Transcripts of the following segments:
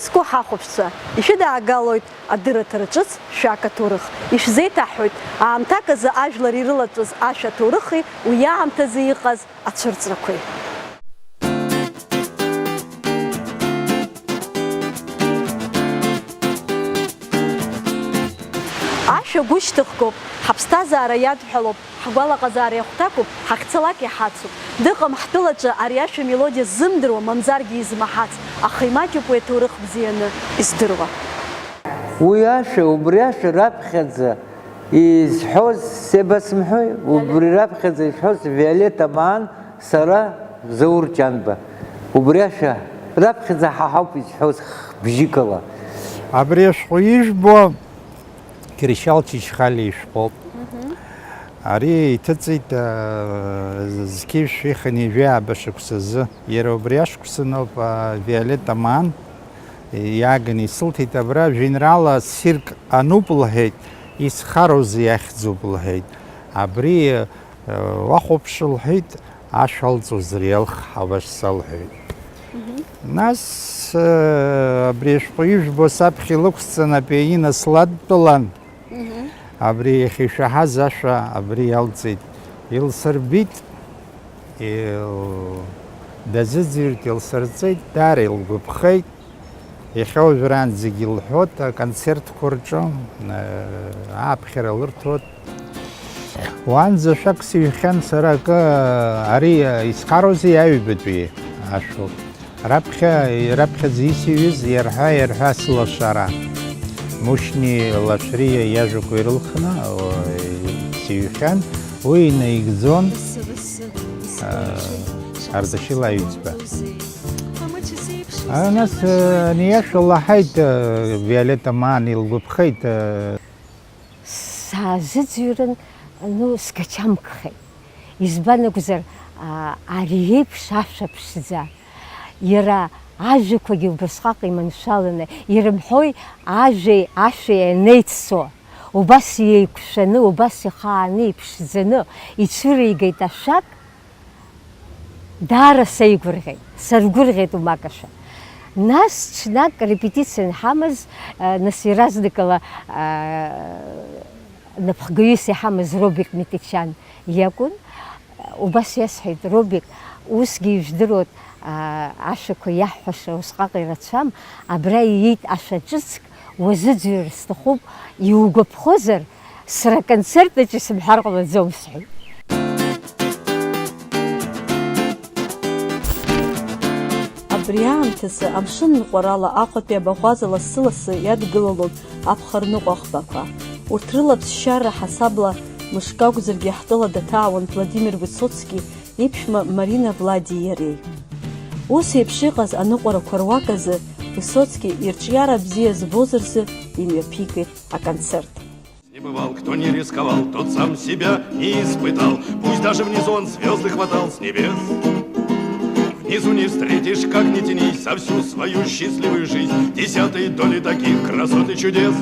Ишәызку ҳахәаԥшцәа, ишәыдаагалоит адырраҭара ҿыц шәак аҭоурых. Ишәзеиҭаҳҳәоит аамҭак азы ажәлар ирылатәыз ашәа аҭоурыхи уи аамҭазы иҟаз ацәырҵрақәеи. Ашәа гәышьҭыхгоуп, ҳаԥсҭазаара иадҳәалоуп, ҳгәалаҟазаара иахәҭакуп, ҳахьцалак иҳацуп. Дыҟам ҳтәылаҿы ари ашәа мелодиа ззымдыруа, мамзаргьы измаҳац, аха имаҷуп уи аҭоурых бзианы издыруа. Уи ашәа, убри ашәа раԥхьаӡа изҳәоз Себасмҳәои, убри раԥхьаӡа изҳәоз Виолетта Маан, сара Заур Ҷанба. Убри ашәа раԥхьаӡа ҳауп изҳәоз бжьыкала. Абри ашәҟәы ижәбо Кьыршьал Чичхали ишәҟәоуп. Ари иҭыҵит зқьышә иханы ижәааба шықәсазы. Иара убри ашықәсаноуп Виолетта Маан иааганы исылҭеит абра жәеинраала ссирк ануп лҳәеит, исхароузеи иахьӡуп лҳәеит. Абри уахәаԥш лҳәеит, ашәа алҵуазар иалхҳабашса лҳәеит. Нас абри ашәҟәы ижәбо саԥхьа илықәсҵан апианино сладтәалан. Абри иахьишәаҳаз ашәа абри иалҵит. Илсырбит, дазыӡырҩит, илсырҵеит, даара илгәаԥхеит. Иахьа уажәраанӡа зегьы илҳәот, аконцертқәа рҿы ааԥхьара лырҭот. Уаанӡа шәак сыҩхьан сара акы ари исхароузеи аҩбатәи ашәоуп. Раԥхьаӡа исыҩыз иарҳәа сылашара. Мушьни Лашриа иажәақәа ирылхны сыҩхьан, уи инаигӡон Ардашьыл аҩӡба. Нас ани ашәа лаҳаит Виолетта Маан илгәаԥхеит. Саазыӡырҩрын, сгачамкхеит. Избан акәзар, ари еиԥш ашәа ԥшӡа. Иара ажәақәагьы убасҟак иманшәаланы, ирымҳәои ажәеи ашәеи анеиццо, убас иеиқәшәаны, убас ихааны, иԥшӡаны ицәыригеит ашәак, даара сеигәырӷьеит, саргәырӷьеит умак ашәа. Нас ҽнак репетициа анҳамаз, нас иаразнакала напхгаҩыс иҳамаз Робик Митичан иакәын, убас иасҳәеит, Робик, усгьы ижәдыруа ашәақәа иаҳҳәаша усҟак ирацәам, абра ииит ашәа ҿыцк, уазыӡырҩыр сҭахуп, иугәаԥхозар, сара аконцерт аҿы исымҳәар ҟалаӡом сҳәеит. Абри аамҭазы амшын ныҟәарала Аҟәатәи абаӷәаза лассы-лассы иадгылалон аԥхарныҟәа ӷбақәа. Урҭ рылаԥсшьара ҳасабла мышк акәзаргьы ҳтәыла даҭаауан Владимир Высоцки иԥшәма Марина Влади иареи. Ус еиԥш иҟаз аныҟәарақәа руак азы Высоцки ирҿиара бзиа збоз рзы имҩаԥигеит аконцерт. Не бывал, кто не рисковал, тот сам себя не испытал. Пусть даже внизу он звезды хватал с небес. Внизу не встретишь, как ни тянись, за всю свою счастливую жизнь десятой доли таких красот и чудес.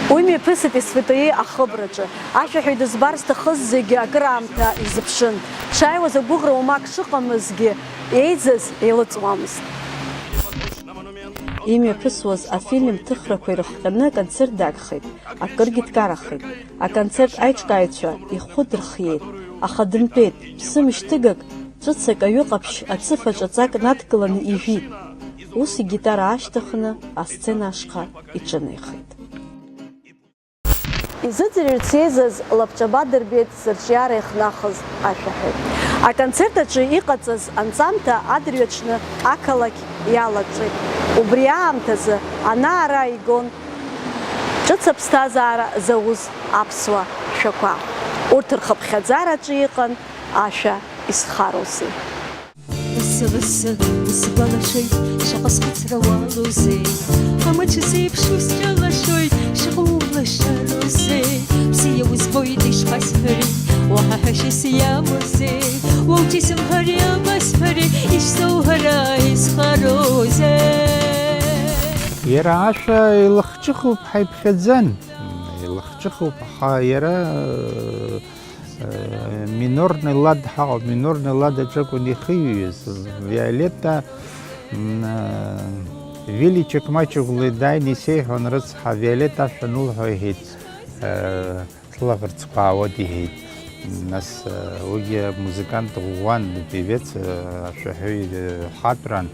Уи мҩаԥысит есфатәи ахыбраҿы. Ашәаҳәаҩ дызбар зҭахыз зегьы акыраамҭа изыԥшын. Дшааиуаз агәыӷра уамак шыҟамызгьы еиӡаз еилыҵуамызт. Имҩаԥысуаз афильм ҭыхрақәа ирыхҟьаны аконцерт дагхеит. Акыргьы дкарахеит. Аконцерт аиҿкааҩцәа ихәы дырхиеит. Аха дымтәеит. Ԥсымышьҭыгак, ҵәыцак аҩыҟаԥшь ацыфаҿ аҵак надкыланы ижәит. Ус игитара аашьҭыхны асцена ашҟа иҿынеихеит. Изыӡырҩырц еизаз лабҿаба дырбеит зырҿиара ихнахыз ашәаҳәаҩ. Аконцерт аҿы иҟаҵаз анҵамҭа адырҩаҽны ақалақь иалаҿит. Убри аамҭазы ана-ара игон ҿыц аԥсҭазаара зауз аԥсуа шәақәа. Урҭ рхыԥхьаӡараҿы иҟан ашәа исхароузеи. Лассы-лассы усгәалашәоит, шаҟа схәыцра уалоузеи, амаҭәаз еиԥш усҿалашәоит, шаҟа улашароузеи, бзиа узбоит ишԥасҳәари, уаҳа ҳәашьас иамоузеи, уаутәисымҳәар иамасҳәари, ишсоуҳәара исхароузеи. Иара ашәа илахҿыхуп ҳаиԥхьаӡан, илахҿыхуп, аха иара минорный лад ҳауп, минорный лад аҿы акәын ихиҩыз. Виолетта Виличек мачук лидайни сейхон рыцха Виолетта шанул хойхит слагерц паводи хит. Нас уги музыкант гуан певец шахой хатран.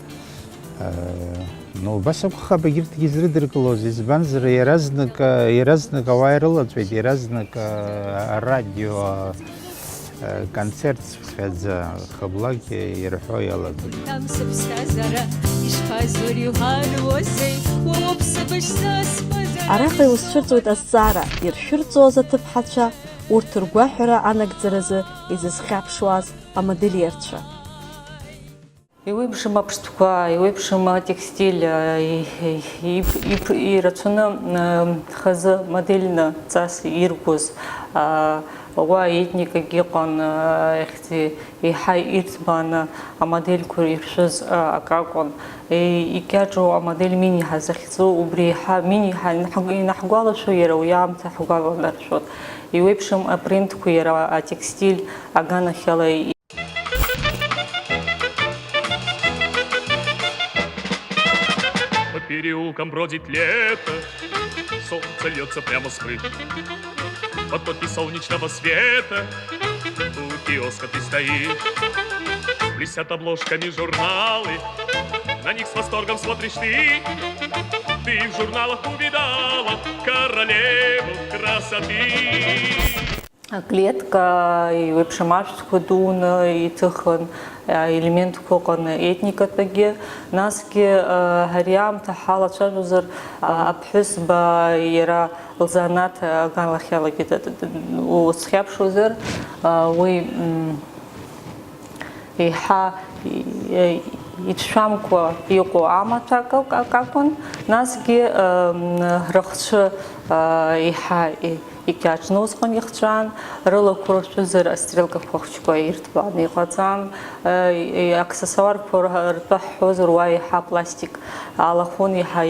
Ну бас хабагирт гизридерклоз избанзер еразник вайрал ответ еразник радио концерт за хаблаги ерхояла. Там сабстазара ишхазурю харуозе уопсабышсас Араҟа иусцәырҵуеит азҵаара, иршәырҵоз аҭыԥҳацәа, урҭ ргәаҳәара анагӡаразы изызхьаԥшуаз амодельерцәа. Иуеиԥшым аԥштәқәа, иуеиԥшым атекстиль, ирацәаны хазы модельны ҵас иргоз уа етникак иҟан, еиҳа ирӡбаны амодельқәа иршәыз ак акәын. Икьаҿу амодель миниҳа захьӡу, убри еиҳа миниҳа инаҳгәалашәо иара уи аамҭа ҳгәаланаршәоит. Иуеиԥшым апринтқәа иара атекстиль аганахьала. По переулкам бродит лето, солнце льется прямо с крыш. В потоке солнечного света у киоска ты стоишь. Блестят обложками журналы, на них с восторгом смотришь ты. Ты в журналах увидала королеву красоты. Клетка, иуеиԥшым ашәҭқәа дуны иҭыхын, елементқәа ыҟан етникатәгьы, насгьы ҳари аамҭа ҳалацәажәозар аԥҳәызба иара лзанааҭ аганлахьалагьы узхьаԥшуазар, уи еиҳа иҭшәамкәа иҟоу амаҭәак акакәын, насгьы рыхцәы еиҳа икьаҿны усҟан ихҵәан, рылақәа ршәызар астрелкақәа хәыҷқәа ирҭбааны иҟаҵан, аксессуарқәа ртәы уа еиҳа пластик алахәын, еиҳа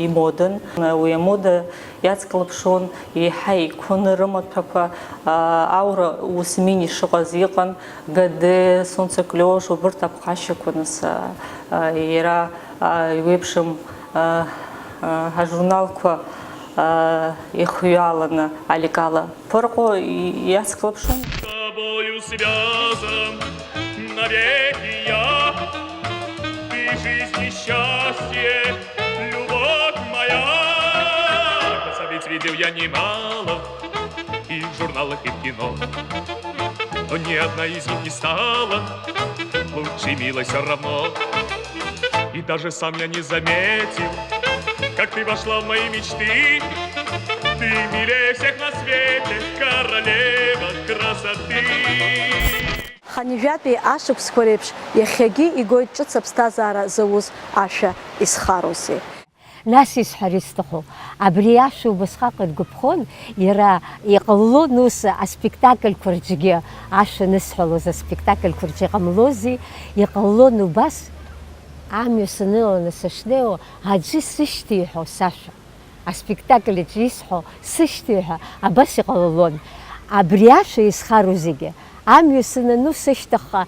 имодын. Уи амода иацклаԥшуан еиҳа иқәын рымаҭәақәа, аура ус мини шыҟаз иҟан, Гаде, Сонцеклёш, убырҭ аԥҟашьақәа нас иара иуеиԥшым ажурналқәа ихҩаланы алекала ԥырҟо иацклаԥшуан. С тобою связан навеки я, ты жизнь и счастье, любовь моя. Красавиц видел я немало и в журналах, и в кино, но ни одна из них не стала лучшей, милой все равно. И даже сам я не заметил, как ты вошла в мои мечты. Ты милее всех на свете, королева красоты. Ҳанижәатәи ашықәсқәа реиԥш иахьагьы игоит ҿыц аԥсҭазаара зауз ашәа изхароузеи. Нас исҳәар исҭаху, абри ашәа убасҟак дгәаԥхон, иара иҟаллон ус аспектакльқәа рҿгьы, ашәа нысҳәалоз аспектакльқәа рҿы иҟамлози, иҟаллон убас амҩа саныланы сышнеиуа аӡәы сышьҭиҳәо сашәа, аспектакль аҿы исҳәо сышьҭиҳәа абас иҟалалон. Абри ашәа изхароу зегьы амҩа санану сышьҭахьҟа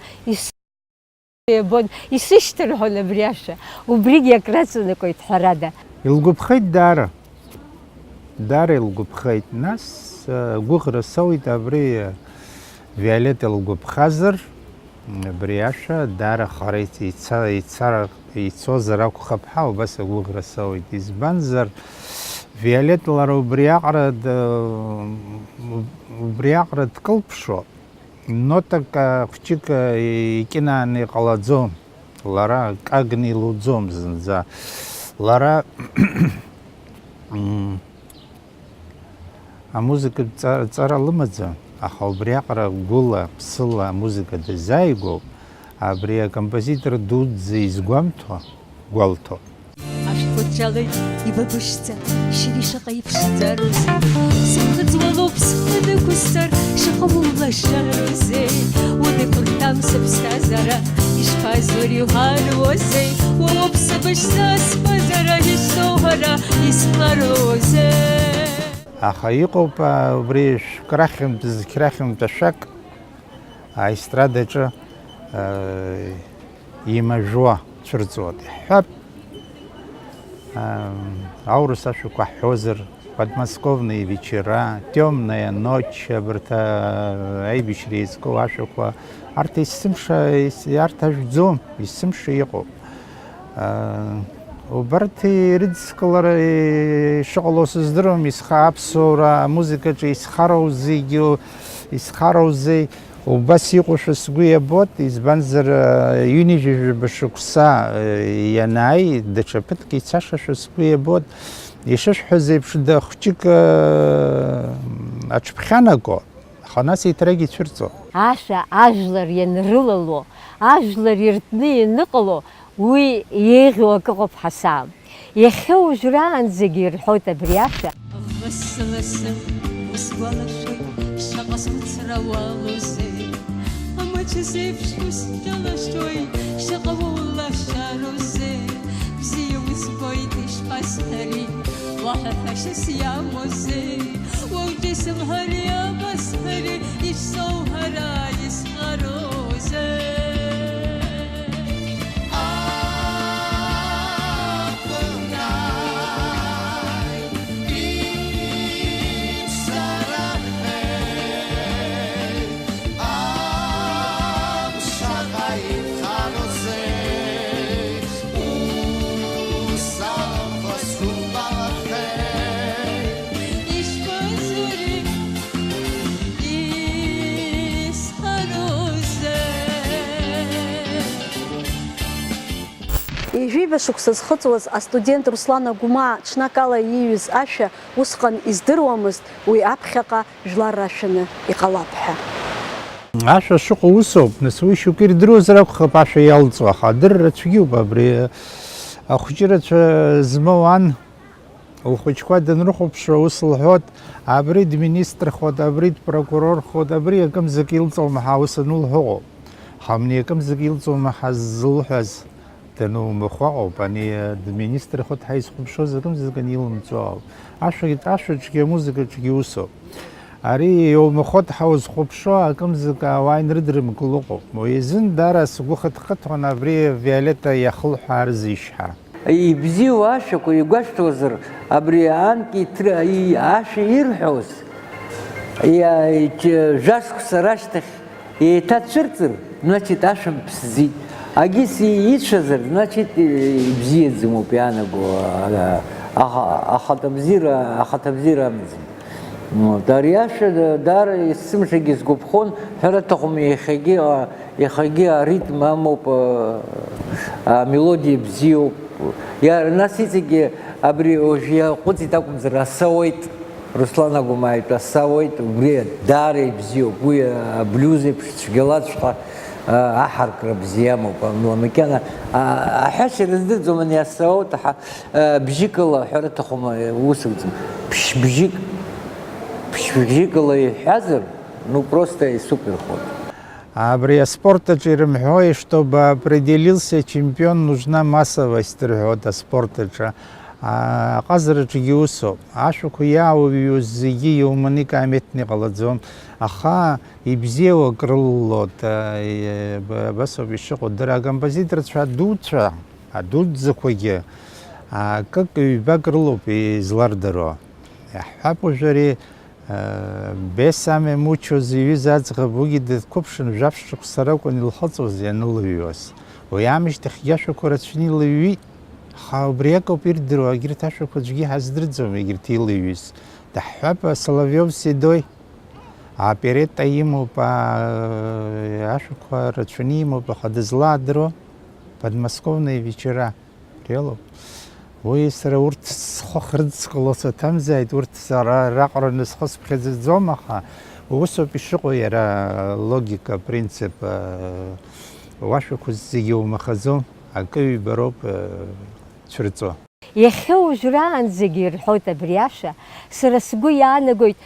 ибон, исышьҭырҳәон абри ашәа, убригьы акраҵанакуеит ҳәарада. Илгәаԥхеит даара илгәаԥхеит. Нас гәыӷра соуит абри Виолетта илгәаԥхазар, абри ашәа даара хара ицозар акәхап ҳәа убас агәыӷра соуит. Избанзар Виолетта лара убри аҟара дкылԥшо, нотак хәҷык икьынааны иҟалаӡом, лара кагны илуӡом зынӡа. Лара амузыкатә ҵара лымаӡам, аха убри аҟара гәыла, ԥсыла амузыка дазааигәоуп, абри акомпозитор дуӡӡа изгәамҭо, гәалҭо. ашәҭқәа ибабышӡа, шьыри шаҟа иԥшӡароузеи, сыԥхыӡуалоуп схы шаҟа улашароузеи, удыхәырҭам сыԥсҭазаара, ишԥазурю ҳаруозеи, уоуп сыбышӡа сԥазара, ишсоуҳәара исԥлароузеи. Аха иҟоуп убри шәкрахьымтә ашәак аестрадаҿы имажәуа цәырҵуа. Иҳәап, Аурус ашуква хозер, подмосковные вечера, темная ночь, брата айбишрейско ашуква. Арт иссимша, арт аждзом, иссимша его. وبرتي رزقلر شغلوس زدرم إسخاب صورة موسيقى إسخاروزي إسخاروزي وبس يقوش سقوية بوت إزبنزر يونيجي بشوكسا يناي دشبت كي تساشا شو سقوية بوت يشش حزي بشدة خشيك أشبخانكو خناس يترقي تشرتو عاشا أجلر ينرللو أجلر يرتني نقلو وي يغيو كغب حسام يخو جران زجير حوت برياشة بس وسوالة شوي شغص متروالو زي أما تزيف شوس جلا شوي شغولا شارو زي بزي وزبويتش قسهري واحد حشس يا موزي وجسم هري يا بسهري يشسو هرا يسغرو زي Ижәиба шықәса зхыҵуаз астудент Руслан Агәмаа ҽнакала ииҩыз ашәа усҟан издыруамызт уи аԥхьаҟа жәлар рашәаны иҟалап ҳәа. Ашәа шыҟоу усоуп, нас уи шьоук ирдыруазар акәхап ашәа иалҵуа, аха адырра цәгьоуп абри ахәыҷырацәа змоу ан лхәыҷқәа данрыхәаԥшуа ус лҳәот, абри дминистрхоит, абри дпрокурорхоит, абри акымзак илҵуама ус анылҳәоуп. Аха абни акымзак илҵуама ззылҳәаз данумыхәаҟоуп, ани дминистрхоит ҳаизхәаԥшуаз акымзак анилымҵуа ауп. Ашәаҿгьы амузыкаҿгьы усоуп. Ари иумыхәот ҳаузхәаԥшуа акымзак ауаа инрыдрымкыло ыҟоуп. Уи азын даара сгәы хыҭхыҭуан абри Виолетта иахылҳәаарыз ишьха. Ибзиоу ашәақәа игәашәҭуазар, абри анки ашәа ирҳәоз жәашықәса рашьҭахь еиҭацәырҵыр, значит ашәа ԥсӡит. Агьыс ицәазар, значит ибзиаӡамоуп иаанаго, ахаҭабзиара амаӡам. Ари ашәа даара есымшагьы сгәаԥхон, ҳәараҭахум иахагьы аритм амоуп, амелодиа бзиоуп. Нас иҵегьы абри иаҟәыҵит акәымзар, асауеит, Руслан Агәмаа итәы асауеит, убри даара ибзиоуп, уи аблиуз еиԥш цәгьалаҵәҟьа аҳаркра бзиамоуп, макьана аҳәашьа рыздырӡом ани асауеит, бжьыкала ҳәараҭахум усуӡом, бжьыкала иҳәазар, просто суперход. Абри спортаҿ ирымҳәои, чтобы определился чемпион, нужна массовость рҳәоит аспортаҿы. Аҟазараҿгьы усоуп. Ашәақәа иаауҩыз зегьы иуманы икаамеҭны иҟалаӡом. Аха ибзиоу акрыллот, абасоуп ишыҟоу. Дара акомпозиторцәа адуӡӡақәагьы акык ҩбак рылоуп излардароу. Иаҳҳәап уажәы ари Бесаме мучоз иҩыз аӡӷаб уигьы дқәыԥшын жәабжь шықәса ракәын илхыҵуаз ианылҩуаз. Уи аамышьҭахьгьы ашәақәа рацәаны илыҩҩит. Аха убри акоуп ирдыруа, егьырҭ ашәақәа аӡәгьы ҳаздырӡом, егьырҭ илыҩҩыз. Даҳҳәап Соловиов Седой, аоперетта имоуп, ашәақәа рацәаны имоуп, аха дызлаадыруа подмосковные вечера реалоуп. Уи сара урҭ схы хрыдскыло саҭамзааит, урҭ сара раҟараны схы сԥхьаӡаӡом, аха усоуп ишыҟоу иара логика, принцип, уашәақәа зегьы умахаӡом, акы ҩбароуп цәырҵуа. Иахьоужәраанӡагьы ирҳәоит абри ашәа, сара сгәы иаанагоит,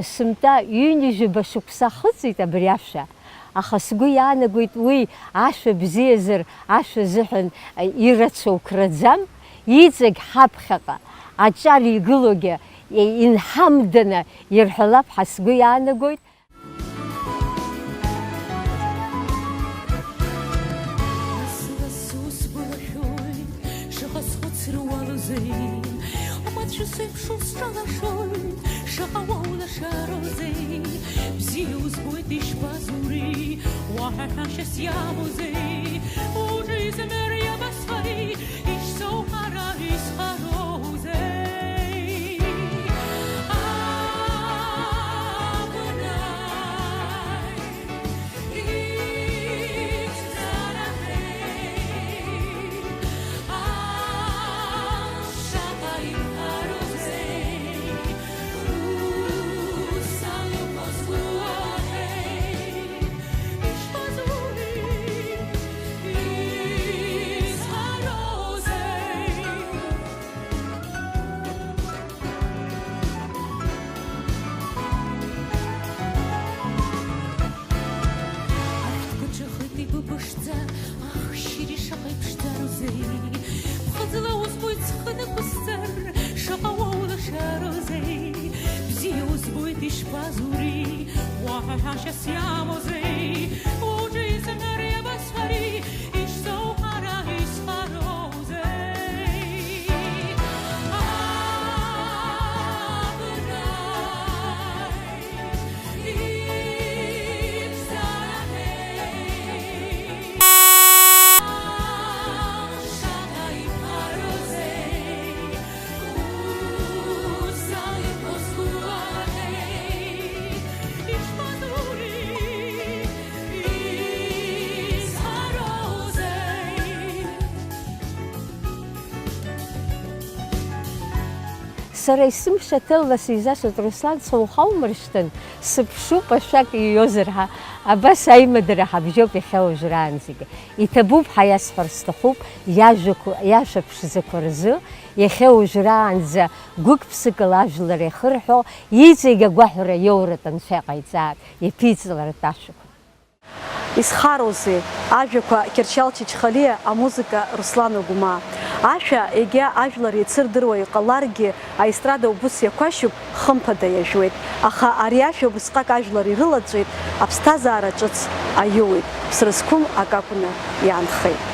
сымта ҩынҩажәаба шықәса хыҵит абри ашәа. Аха сгәы иаанагоит уи ашәа бзиазар, ашәа азыҳәан ирацәоу қраӡам, иҵегь ҳаԥхьаҟа аҿар игылогьы инҳамданы ирҳәалап ҳәа сгәы иаанагоит. Сусбылахьоит, шаҟа схәыцруалыз шарозей, амаჩუ სეფშულს ჩალაშოით, შაყავაულა შაროზей, ბზიუს ბოიტიშ ბაზური, ვაჰაჰაშეს იამოზei, უჯის მერია ბასვარი, ის სოჰარა ის ხაროზei. Сара исымшаҭылла сизашаз Руслан сухаумыршҭын, сыԥшуп ашәак иҩозар ҳа, абас аимадара ҳабжьоуп иахьа уажәраанӡагьы. Иҭабуп ҳа иасҳәар сҭахуп иажәа ԥшӡақәа рзы, иахьа уажәраанӡа гәык-ԥсыкала ажәлар иахырҳәо, иҵегь агәаҳәара иоуратә анцәа иҟаиҵааит, иаԥиҵаларатә ашәақәа. Исхароузеи ажәақәа Кьырчал Чичхалиа, амузыка Руслан Агәмаа. Ашәа егьа ажәлар еицырдыруа иҟаларгьы аестрада убыс иақәашьуп, хымԥада иажәуеит. Аха ари ашәа убысҟак ажәлар ирылаҵәеит, аԥсҭазаара ҿыц аиуеит. Ԥсра зқәым акакәны иаанхеит.